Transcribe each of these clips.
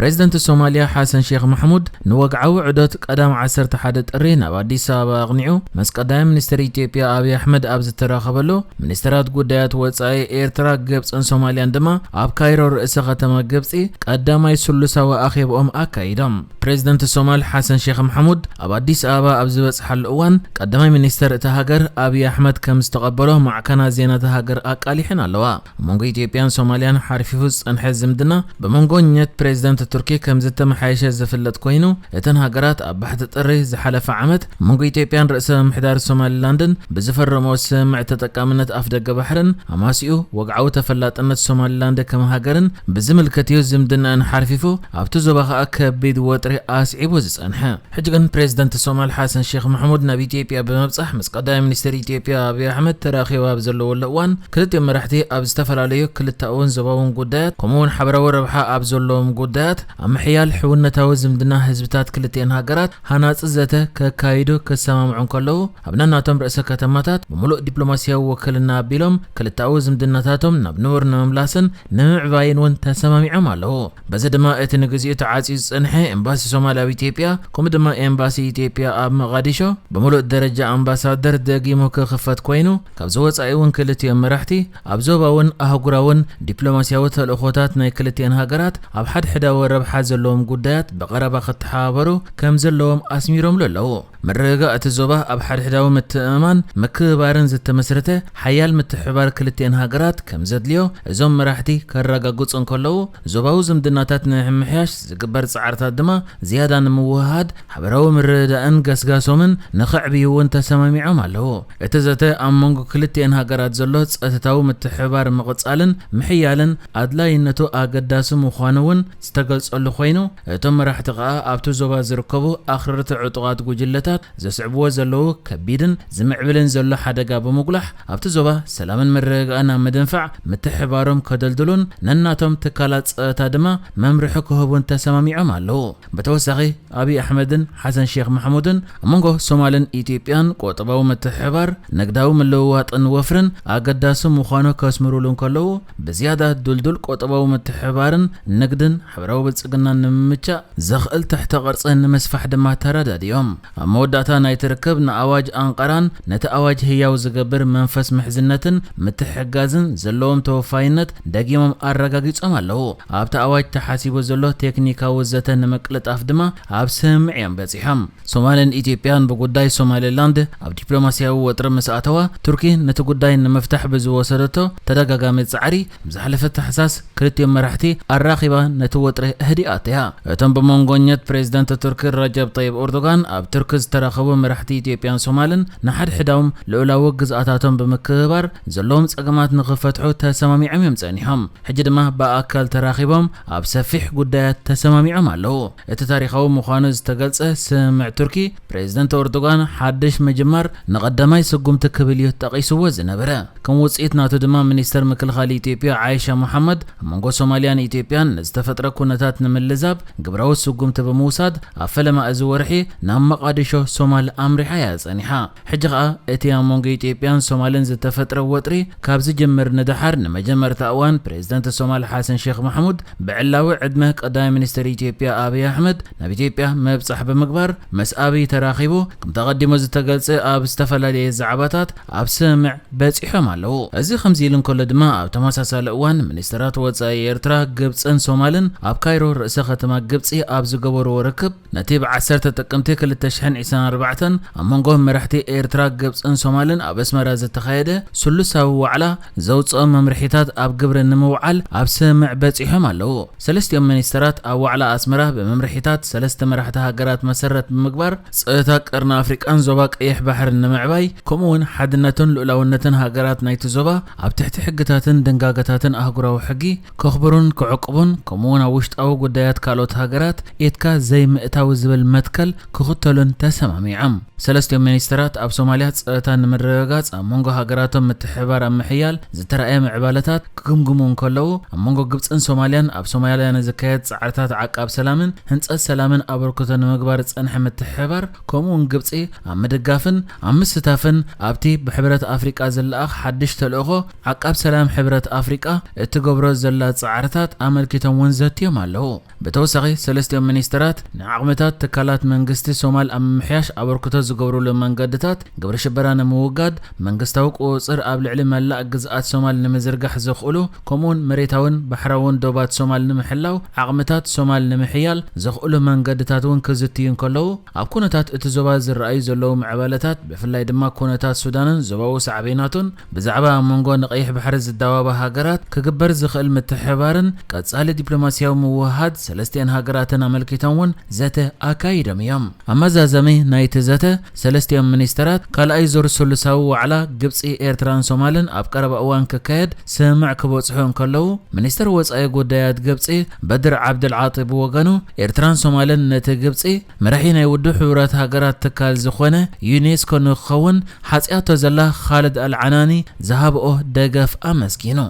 بريزيدنت الصوماليا حسن شيخ محمود نوقعو عدوت قدام 11 ጥሪ ናብ አዲስ አበባ አቅኒዑ መስ ቀዳማይ ሚኒስትር ኢትዮጵያ አብይ አህመድ አብ ዝተራኸበሉ ሚኒስትራት ጉዳያት ወጻኢ ኤርትራ ግብፅን ሶማሊያን ድማ ኣብ ካይሮ ርእሰ ከተማ ግብፂ ቀዳማይ ስሉሳዊ አኺቦም አካይዶም ፕሬዝዳንት ሶማል ሐሰን ሼኽ መሐሙድ ኣብ አዲስ አበባ ኣብ ዝበጽሐሉ እዋን ቀዳማይ ሚኒስትር እታ ሃገር አብይ አህመድ ከም ዝተቀበሎ ማዕከና ዜና እታ ሃገር አቃሊሕን ኣለዋ መንጎ ኢትዮጵያን ሶማሊያን ሓርፊፉ ጸንሐ ዝምድና በመንጎኘት ፕሬዝዳንት ቱርኪ ከም ዝተመሓየሸ ዝፍለጥ ኮይኑ እተን ሃገራት ኣብ ባሕቲ ጥሪ ዝሓለፈ ዓመት መንጎ ኢትዮጵያን ርእሰ ምሕዳር ሶማሊላንድን ብዝፈረመው ስምዕ ተጠቃምነት ኣፍ ደገ ባሕርን ኣማሲኡ ወግዓው ተፈላጥነት ሶማሊላንድ ከም ሃገርን ብዝምልከትዩ ዝምድናን ሓርፊፉ ኣብቲ ዞባ ኸኣ ከቢድ ወጥሪ ኣስዒቡ ዝጸንሐ ሕጂ ግን ፕሬዝዳንት ሶማል ሐሰን ሼኽ መሐሙድ ናብ ኢትዮጵያ ብምብጻሕ ምስ ቀዳማይ ሚኒስትር ኢትዮጵያ አብይ አህመድ ተራኺቡ ኣብ ዘለውሉ እዋን ክልቲኦም መራሕቲ ኣብ ዝተፈላለዩ ክልተኣውን ዞባውን ጉዳያት ከምኡውን ሓበራዊ ረብሓ ኣብ ዘለዎም ጉዳያት ኣብ ምሕያል ሕውነታዊ ዝምድና ህዝብታት ክልቲአን ሃገራት ሃናጽ ዘተ ከካይዱ ከሰማምዑን ከለዉ ኣብ ናቶም ርእሰ ከተማታት ብምሉእ ዲፕሎማሲያዊ ወክልና ኣቢሎም ክልተኣዊ ዝምድናታቶም ናብ ንቡር ንምምላስን ንምዕባይን እውን ተሰማሚዖም ኣለዉ በዚ ድማ እቲ ንግዚኡ ተዓጺዩ ዝጸንሐ ኤምባሲ ሶማልያ ኣብ ኢትዮጵያ ከምኡ ድማ ኤምባሲ ኢትዮጵያ ኣብ መቃዲሾ ብምሉእ ደረጃ ኣምባሳደር ደጊሙ ክኽፈት ኮይኑ ካብ ዝወጻኢ እውን ክልቲኦም መራሕቲ ኣብ ዞባውን ኣህጉራውን ዲፕሎማሲያዊ ተልእኾታት ናይ ክልቲአን ሃገራት ኣብ ሓድሕዳዊ ረብሓ ዘለዎም ጉዳያት በቐረባ ክተሓባበሩ ከም ዘለዎም ኣስሚሮም ኣለዉ መረጋጋእ እቲ ዞባ ኣብ ሓድሕዳዊ ምትእምማን ምክብባርን ዝተመስረተ ሓያል ምትሕብባር ክልቲአን ሃገራት ከም ዘድልዮ እዞም መራሕቲ ከረጋግጹን ከለዉ ዞባዊ ዝምድናታት ንምሕያሽ ዝግበር ጻዕርታት ድማ ዝያዳ ንምውህሃድ ሓበራዊ ምርድዳእን ገስጋሶምን ንኽዕብዩ እውን ተሰማሚዖም ኣለዉ እቲ ዘተ ኣብ መንጎ ክልቲአን ሃገራት ዘሎ ጸጥታዊ ምትሕብባር ምቕጻልን ምሕያልን ኣድላይነቱ ኣገዳሲ ምዃኑ እውን ዝተገልጸሉ ኮይኑ እቶም መራሕቲ ኸኣ ኣብቲ ዞባ ዝርከቡ ኣኽረርቲ ዕጡቓት ጉጅለታት ዘስዕብዎ ዘለዉ ከቢድን ዝምዕብልን ዘሎ ሓደጋ ብምጉላሕ ኣብቲ ዞባ ሰላምን መረጋጋእን ኣብ ምድንፋዕ ምትሕብባሮም ከደልድሉን ነናቶም ትካላት ጸጥታ ድማ መምርሒ ክህቡን ተሰማሚዖም ኣለዉ ብተወሳኺ አብይ አህመድን ሐሰን ሼኽ መሐሙድን ኣብ መንጎ ሶማልን ኢትዮጵያን ቆጠባዊ ምትሕብባር ንግዳዊ ምልውዋጥን ወፍርን ኣገዳሲ ምዃኑ ከስምሩሉን ከለዉ ብዝያዳ ዱልዱል ቆጠባዊ ምትሕብባርን ንግድን ሕብራዊ ብልጽግናን ንምምቻእ ዘኽእል ትሕተ ቅርጺ ንምስፋሕ ድማ ተረዳድዮም ኣብ መወዳእታ ናይ ትርክብ ንኣዋጅ ኣንቀራን ነቲ ኣዋጅ ህያው ዝገብር መንፈስ ምሕዝነትን ምትሕጋዝን ዘለዎም ተወፋይነት ደጊሞም ኣረጋጊጾም ኣለዉ ኣብቲ ኣዋጅ ተሓሲቡ ዘሎ ቴክኒካዊ ዘተ ንምቅልጣፍ ድማ ኣብ ስምዕ እዮም በጺሖም ሶማልን ኢትዮጵያን ብጉዳይ ሶማሊላንድ ኣብ ዲፕሎማሲያዊ ወጥሪ ምስ ኣተዋ ቱርኪ ነቲ ጉዳይ ንምፍታሕ ብዝወሰደቶ ተደጋጋሚ ጻዕሪ ብዝሓለፈ ተሕሳስ ክልቲኦም መራሕቲ ኣራኺባ ነቲ ወጥሪ ህዲኣት እያ እቶም ብመንጎኘት ፕሬዝዳንት ቱርኪ ረጀብ ጠይብ ኤርዶጋን ኣብ ቱርኪ ዝተረኸቡ መራሕቲ ኢትዮጵያን ሶማልን ንሓድሕዳዎም ልዑላዊ ግዝኣታቶም ብምክብባር ዘለዎም ጸገማት ንኽፈትሑ ተሰማሚዖም እዮም ጸኒሖም ሕጂ ድማ ብኣካል ተራኺቦም ኣብ ሰፊሕ ጉዳያት ተሰማሚዖም ኣለዉ እቲ ታሪኻዊ ምዃኑ ዝተገልጸ ስምዕ ቱርኪ ፕሬዝዳንት ኤርዶጋን ሓድሽ ምጅማር ንቐዳማይ ስጉምቲ ክብል እዩ ጠቒስዎ ዝነበረ ከም ውጽኢት ናቱ ድማ ሚኒስተር ምክልኻል ኢትዮጵያ ዓይሻ መሐመድ ኣብ መንጎ ሶማልያን ኢትዮጵያን ዝተፈጥረ ኩነታት ንምልዛብ ግብራዊ ስጉምቲ ብምውሳድ ኣብ ፈለማ እዚ ወርሒ ናብ መቃዲሾ ሶማል ኣምሪሓ እያ ጸኒሓ ሕጂ ኸኣ እቲ ኣብ መንጎ ኢትዮጵያን ሶማልን ዝተፈጥረ ወጥሪ ካብ ዝጅምር ንድሓር ንመጀመርታ እዋን ፕሬዝዳንት ሶማል ሐሰን ሼኽ መሐሙድ ብዕላዊ ዕድመ ቀዳማይ ሚኒስትር ኢትዮጵያ አብይ አህመድ ናብ ኢትዮጵያ መብጻሕ ብምግባር ምስ አብይ ተራኺቡ ከም ተቐዲሙ ዝተገልጸ ኣብ ዝተፈላለየ ዛዕባታት ኣብ ስምዕ በጺሖም ኣለዉ እዚ ከምዚ ኢሉ እንከሎ ድማ ኣብ ተመሳሳሊ እዋን ሚኒስትራት ወጻኢ ኤርትራ ግብፅን ሶማልን ኣብ ካይሮ ርእሰ ከተማ ግብፂ ኣብ ዝገበርዎ ርክብ ነቲ ብ10 ጥቅምቲ 2024 ኣብ መንጎ መራሕቲ ኤርትራ ግብፅን ሶማልን ኣብ ኣስመራ ዝተኻየደ ስሉሳዊ ዋዕላ ዘውፅኦም መምርሒታት ኣብ ግብሪ ንምውዓል ኣብ ስምዕ በጺሖም ኣለዉ ሰለስቲኦም ሚኒስትራት ኣብ ዋዕላ ኣስመራ በመምርሒታት ሰለስተ መራሕቲ ሃገራት መሰረት ብምግባር ጸጥታ ቀርኒ ኣፍሪቃን ዞባ ቀይሕ ባሕርን ንምዕባይ ከምኡውን ሓድነትን ልኡላውነትን ሃገራት ናይቲ ዞባ ኣብ ትሕቲ ሕግታትን ድንጋገታትን ኣህጉራዊ ሕጊ ከኽብሩን ክዕቅቡን ከምኡውን ኣብ ውሽጣዊ ጉዳያት ካልኦት ሃገራት ኤትካ ዘይምእታዊ ዝብል መትከል ክኽተሉን ተሰማሚዖም ሰለስቲኦም ሚኒስትራት ኣብ ሶማልያ ጸጥታ ንምርግጋጽ ኣብ መንጎ ሃገራቶም ምትሕብባር ኣብ ምሕያል ዝተረኣየ ምዕባለታት ክግምግሙን ከለዉ ኣብ መንጎ ግብፅን ሶማልያን ኣብ ሶማልያ ንዝካየድ ጻዕርታት ዓቃብ ሰላምን ህንጸት ሰላምን ኣበርክቶ ንምግባር ጸንሐ ምትሕብባር ከምኡውን ግብፂ ኣብ ምድጋፍን ኣብ ምስታፍን ኣብቲ ብሕብረት ኣፍሪቃ ዘለኣኽ ሓድሽ ተልእኾ ዓቃብ ሰላም ሕብረት ኣፍሪቃ እትገብሮ ዘላ ዘላ ጻዕርታት ኣመልኪቶም ወንዘትዮም ኣለዉ በተወሳኺ ሰለስቲኦም ሚኒስትራት ንዓቕምታት ትካላት መንግስቲ ሶማል ኣብ ምሕያሽ ኣበርክቶ ዝገብሩሉ መንገድታት ግብሪ ሽበራ ንምውጋድ መንግስታዊ ቁፅር ኣብ ልዕሊ መላእ ግዝኣት ሶማል ንምዝርጋሕ ዘኽእሉ ከምኡውን መሬታውን ባሕራውን ዶባት ሶማል ንምሕላው ዓቕምታት ሶማል ንምሕያል ዘኽእሉ መንገድታት እውን ክዝትዩ እንከለዉ ኣብ ኩነታት እቲ ዞባ ዝረኣዩ ዘለዉ ምዕባለታት ብፍላይ ድማ ኩነታት ሱዳንን ዞባዊ ሳዕቤናቱን ብዛዕባ መንጎ ንቀይሕ ባሕሪ ዝዳዋባ ሃገራት ክግበር ዝኽእል ምትሕብባርን ቀጻሊ ዲፕሎማስያዊ ምውህሃድ ሰለስቲአን ሃገራትን ኣመልኪቶም እውን ዘተ ኣካይዶም እዮም ኣመዛዘሚ ናይቲ ዘተ ሰለስቲኦም ሚኒስትራት ካልኣይ ዞር ስሉሳዊ ዋዕላ ግብፂ ኤርትራን ሶማልን ኣብ ቀረባ እዋን ክካየድ ስምዕ ክበጽሑ እንከለዉ ሚኒስትር ወጻኢ ጉዳያት ግብፂ በድር ዓብድልዓጢ ብወገኑ ኤርትራን ሶማልን ነቲ ግብፂ መራሒ ናይ ውድብ ሕብረት ሃገራት ትካል ዝኾነ ዩኔስኮ ንክኸውን ሓፂያቶ ዘላ ኻልድ አልዓናኒ ዝሃብኦ ደገፍ ኣመስጊኑ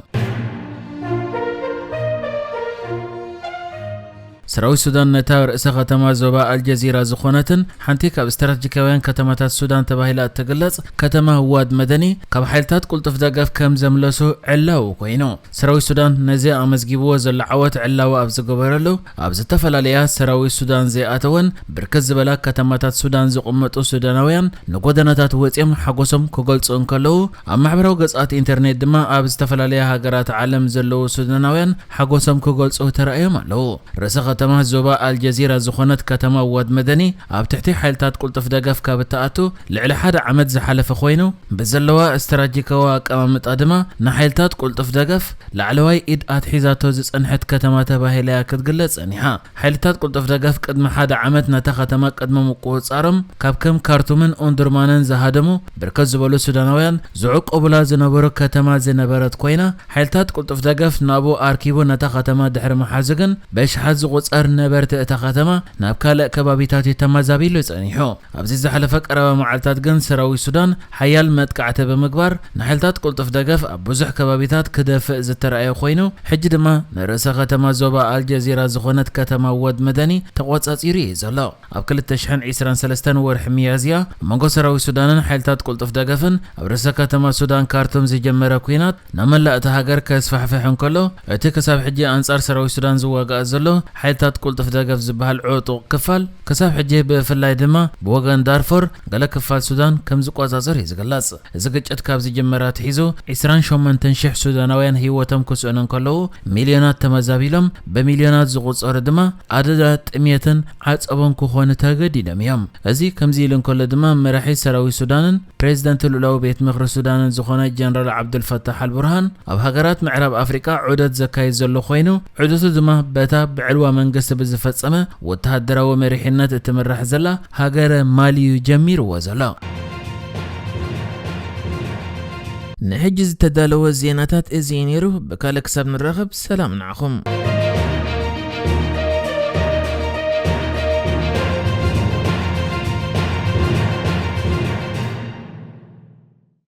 ሰራዊት ሱዳን ነታ ርእሰ ከተማ ዞባ አልጀዚራ ዝኾነትን ሓንቲ ካብ ስትራቴጂካውያን ከተማታት ሱዳን ተባሂላ እትግለጽ ከተማ ዋድ መደኒ ካብ ሓይልታት ቁልጡፍ ደገፍ ከም ዘምለሱ ዕላው ኮይኑ ሰራዊት ሱዳን ነዚ ኣመዝጊብዎ ዘሎ ዓወት ዕላው ኣብ ዝገበረሉ ኣብ ዝተፈላለያ ሰራዊት ሱዳን ዘይኣተወን ብርክት ዝበላ ከተማታት ሱዳን ዝቕመጡ ሱዳናውያን ንጎደናታት ወፂኦም ሓጎሶም ክገልጹ እንከለዉ ኣብ ማሕበራዊ ገጻት ኢንተርኔት ድማ ኣብ ዝተፈላለያ ሃገራት ዓለም ዘለዉ ሱዳናውያን ሓጎሶም ክገልጹ ተራእዮም ኣለዉ ርእሰ ከተማ ዞባ አልጀዚራ ዝኾነት ከተማ ዋድ መደኒ ኣብ ትሕቲ ሓይልታት ቁልጡፍ ደገፍ ካብ እትኣቱ ልዕሊ ሓደ ዓመት ዝሓለፈ ኮይኑ ብዘለዋ ስትራቴጂካዊ ኣቀማምጣ ድማ ንሓይልታት ቁልጡፍ ደገፍ ላዕለዋይ ኢድ ኣትሒዛቶ ዝጸንሐት ከተማ ተባሂላ ክትግለጽ ጸኒሓ ሓይልታት ቁልጡፍ ደገፍ ቅድሚ ሓደ ዓመት ነታ ከተማ ቅድሚ ምቁፅጻሮም ካብ ከም ካርቱምን ኦንዱርማንን ዝሃደሙ ብርክት ዝበሉ ሱዳናውያን ዝዕቀቡላ ዝነበሩ ከተማ ዝነበረት ኮይና ሓይልታት ቁልጡፍ ደገፍ ናብኡ ኣርኪቡ ነታ ከተማ ድሕሪ መሓዙ ግን በሽሓት ዝቁፅር ነበርቲ እታ ከተማ ናብ ካልእ ከባቢታት ተመዛቢሉ ጸኒሑ ኣብዚ ዝሓለፈ ቀረባ መዓልታት ግን ሰራዊት ሱዳን ሓያል መጥቃዕቲ ብምግባር ንሓይልታት ቁልጡፍ ደገፍ ኣብ ብዙሕ ከባቢታት ክደፍእ ዝተረኣየ ኮይኑ ሕጂ ድማ ንርእሰ ከተማ ዞባ አልጀዚራ ዝኾነት ከተማ ዋድ መደኒ ተቆጻጺሩ እዩ ዘሎ ኣብ 2023 ወርሒ ሚያዝያ መንጎ ሰራዊት ሱዳንን ሓይልታት ቁልጡፍ ደገፍን ኣብ ርእሰ ከተማ ሱዳን ካርቱም ዝጀመረ ኩናት ንመላእ እታ ሃገር ከስፋሕፍሕ እንከሎ እቲ ክሳብ ሕጂ አንጻር ሰራዊት ሱዳን ዝዋጋእ ዘሎ ሓይልታት ቁልጡፍ ደገፍ ዝበሃል ዕጡቕ ክፋል ክሳብ ሕጂ ብፍላይ ድማ ብወገን ዳርፎር ገለ ክፋል ሱዳን ከም ዝቆጻጸር እዩ ዝግለጽ እዚ ግጭት ካብ ዝጀመረ ኣትሒዙ 28,000 ሱዳናውያን ህይወቶም ክስዕኑ እንከለዉ ሚልዮናት ተመዛቢሎም በሚልዮናት ዝቁጸሩ ድማ ኣደዳ ጥሜትን ዓጸቦም ክኾኑ ተገዲዶም እዮም እዚ ከምዚ ኢሉ እንከሎ ድማ መራሒ ሰራዊት ሱዳንን ፕሬዚደንት ልኡላዊ ቤት ምክሪ ሱዳንን ዝኾነ ጀነራል ዓብዱልፈታሕ አልቡርሃን ኣብ ሃገራት ምዕራብ ኣፍሪካ ዑደት ዘካይድ ዘሎ ኮይኑ ዑደቱ ድማ በታ ብዕልዋ መንግስቲ ብዝፈጸመ ወተሃደራዊ መሪሕነት እትምራሕ ዘላ ሃገረ ማሊ ጀሚርዎ ዘሎ ንሕጂ ዝተዳለወ ዜናታት እዚ ነይሩ ብካልእ ክሳብ ንራኸብ ሰላም ንዓኹም